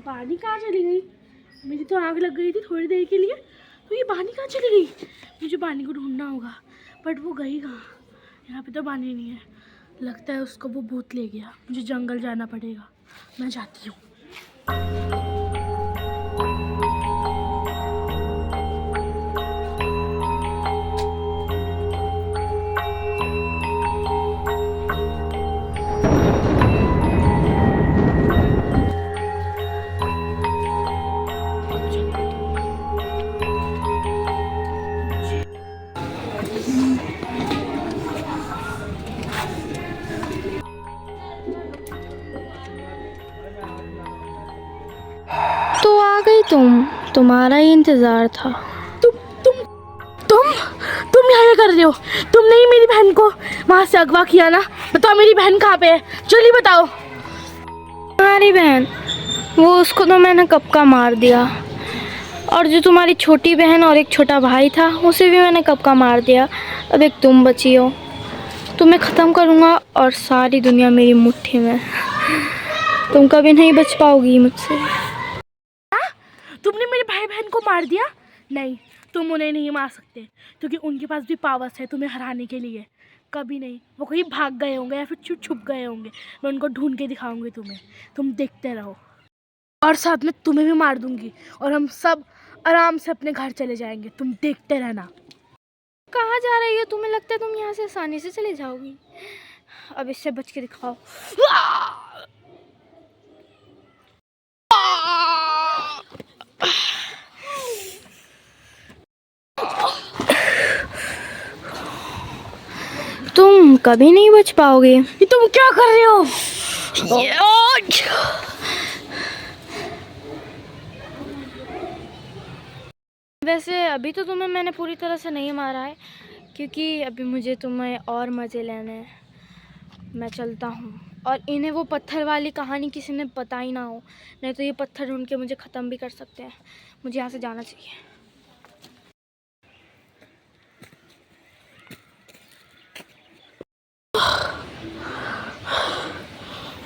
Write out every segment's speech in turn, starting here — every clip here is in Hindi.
बानी कहाँ चली गई? मेरी तो आँख लग गई थी थोड़ी देर के लिए, तो ये बानी कहाँ चली गई? मुझे बानी को ढूंढना होगा, बट वो गई कहाँ? यहाँ पे तो बानी नहीं है, लगता है उसको वो भूत ले गया। मुझे जंगल जाना पड़ेगा, मैं जाती हूँ। तो आ गई तुम्हारा ही इंतजार था। तुम यहाँ क्या कर रहे हो? तुमने ही मेरी बहन को वहाँ से अगवा किया ना? बताओ मेरी बहन कहाँ पे है, जल्दी बताओ। तुम्हारी बहन, वो उसको तो मैंने कब का मार दिया, और जो तुम्हारी छोटी बहन और एक छोटा भाई था उसे भी मैंने कब का मार दिया। अब एक तुम बची हो, तुम्हें ख़त्म करूँगा और सारी दुनिया मेरी मुट्ठी में। तुम कभी नहीं बच पाओगी मुझसे। तुमने मेरे भाई बहन को मार दिया? नहीं, तुम उन्हें नहीं मार सकते, क्योंकि उनके पास भी पावर्स है तुम्हें हराने के लिए। कभी नहीं, वो कहीं भाग गए होंगे या फिर छुप गए होंगे। मैं उनको ढूंढ के दिखाऊंगी तुम्हें, तुम देखते रहो। और साथ में तुम्हें भी मार दूंगी और हम सब आराम से अपने घर चले जाएंगे, तुम देखते रहना। कहाँ जा रही हो? तुम्हें लगता है तुम यहाँ से आसानी से चली जाओगी? अब इससे बच के दिखाओ। तुम कभी नहीं बच पाओगे। ये तुम क्या कर रहे हो? वैसे अभी तो तुम्हें मैंने पूरी तरह से नहीं मारा है, क्योंकि अभी मुझे तुम्हें और मज़े लेने हैं। मैं चलता हूँ, और इन्हें वो पत्थर वाली कहानी किसी ने बताई ना हो, नहीं तो ये पत्थर ढूंढ के मुझे ख़त्म भी कर सकते हैं। मुझे यहाँ से जाना चाहिए।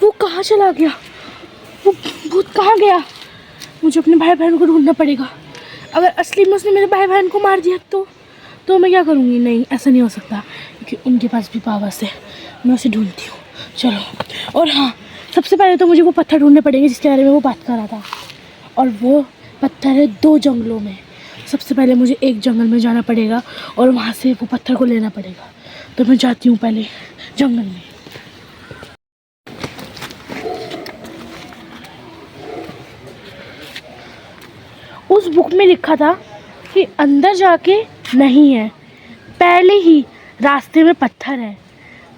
वो कहाँ चला गया? वो भूत कहाँ गया? मुझे अपने भाई बहन को ढूंढना पड़ेगा। अगर असली में उसने मेरे भाई बहन को मार दिया तो मैं क्या करूँगी? नहीं, ऐसा नहीं हो सकता, क्योंकि उनके पास भी पावर्स है। मैं उसे ढूंढती हूँ, चलो। और हाँ, सबसे पहले तो मुझे वो पत्थर ढूंढने पड़ेंगे जिसके बारे में वो बात कर रहा था, और वो पत्थर है 2 जंगलों में। सबसे पहले मुझे एक जंगल में जाना पड़ेगा और वहाँ से वो पत्थर को लेना पड़ेगा। तो मैं जाती हूँ पहले जंगल में। उस बुक में लिखा था कि अंदर जाके नहीं है, पहले ही रास्ते में पत्थर है।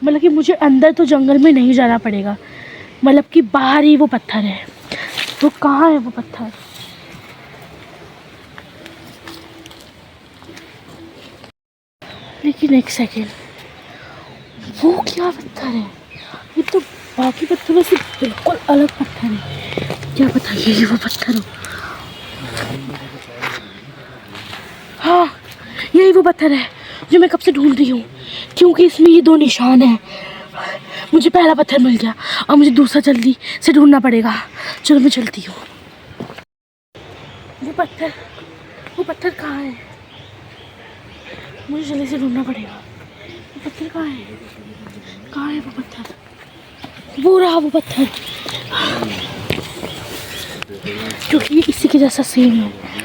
मतलब कि मुझे अंदर तो जंगल में नहीं जाना पड़ेगा, मतलब कि बाहर ही वो पत्थर है। तो कहाँ है वो पत्थर? लेकिन एक सेकेंड, वो क्या पत्थर है? ये तो बाकी पत्थरों से बिल्कुल अलग पत्थर है। क्या पता ये वो पत्थर हो? हाँ, यही वो पत्थर है जो मैं कब से ढूंढ रही हूँ, क्योंकि इसमें ये 2 निशान हैं। मुझे पहला पत्थर मिल गया, अब मुझे दूसरा जल्दी से ढूंढना पड़ेगा। चलो मैं चलती हूँ। वो पत्थर कहाँ है? मुझे जल्दी से ढूंढना पड़ेगा। वो पत्थर कहाँ है? कहाँ है वो पत्थर? वो रहा वो पत्थर, क्योंकि ये इसी के जैसा सेम है।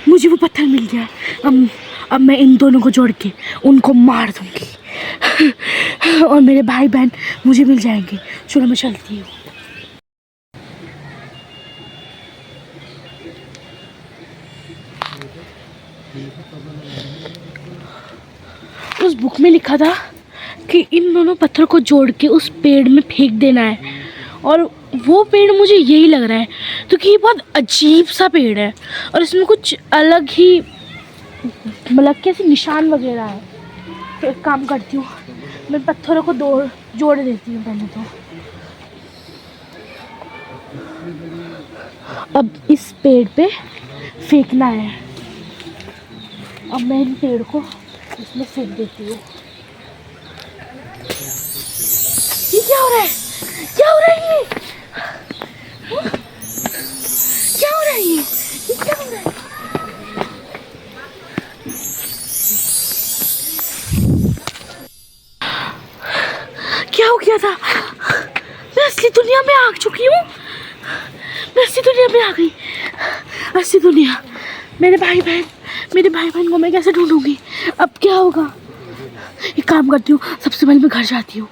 मुझे वो पत्थर मिल गया। अब मैं इन दोनों को जोड़ के उनको मार दूंगी और मेरे भाई बहन मुझे मिल जाएंगे। चलो मैं चलती हूँ। उस बुक में लिखा था कि इन दोनों पत्थर को जोड़ के उस पेड़ में फेंक देना है, और वो पेड़ मुझे यही लग रहा है, क्योंकि ये बहुत अजीब सा पेड़ है और इसमें कुछ अलग ही मतलब कैसे निशान वगैरह है। तो एक काम करती हूँ, मैं पत्थरों को जोड़ देती हूँ पहले तो। अब इस पेड़ पे फेंकना है। अब मैं इन पेड़ को इसमें फेंक देती हूँ। ये क्या हो रहा है? क्या हो रहा है ये? क्या हो रहा है ये? क्या हो रहा है? क्या हो गया था? मैं असली दुनिया में आ चुकी हूँ। मैं असली दुनिया में आ गई। असली दुनिया। मेरे भाई बहन को मैं कैसे ढूंढूंगी? अब क्या होगा? एक काम करती हूँ, सबसे पहले मैं घर जाती हूँ।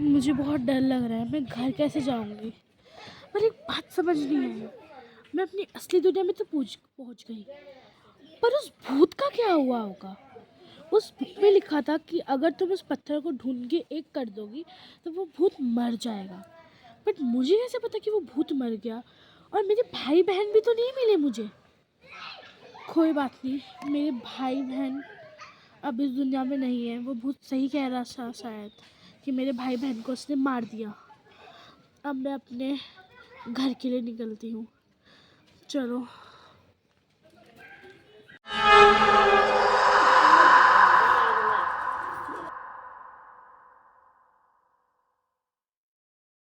मुझे बहुत डर लग रहा है, मैं घर कैसे जाऊंगी? पर एक बात समझ नहीं आई, मैं अपनी असली दुनिया में तो पहुंच गई, पर उस भूत का क्या हुआ होगा? उस बुक में लिखा था कि अगर तुम उस पत्थर को ढूंढ के एक कर दोगी तो वो भूत मर जाएगा। बट मुझे कैसे पता कि वो भूत मर गया? और मेरे भाई बहन भी तो नहीं मिले मुझे। कोई बात नहीं, मेरे भाई बहन अब इस दुनिया में नहीं है। वो भूत सही कह रहा था शायद कि मेरे भाई बहन को उसने मार दिया। अब मैं अपने घर के लिए निकलती हूँ। चलो।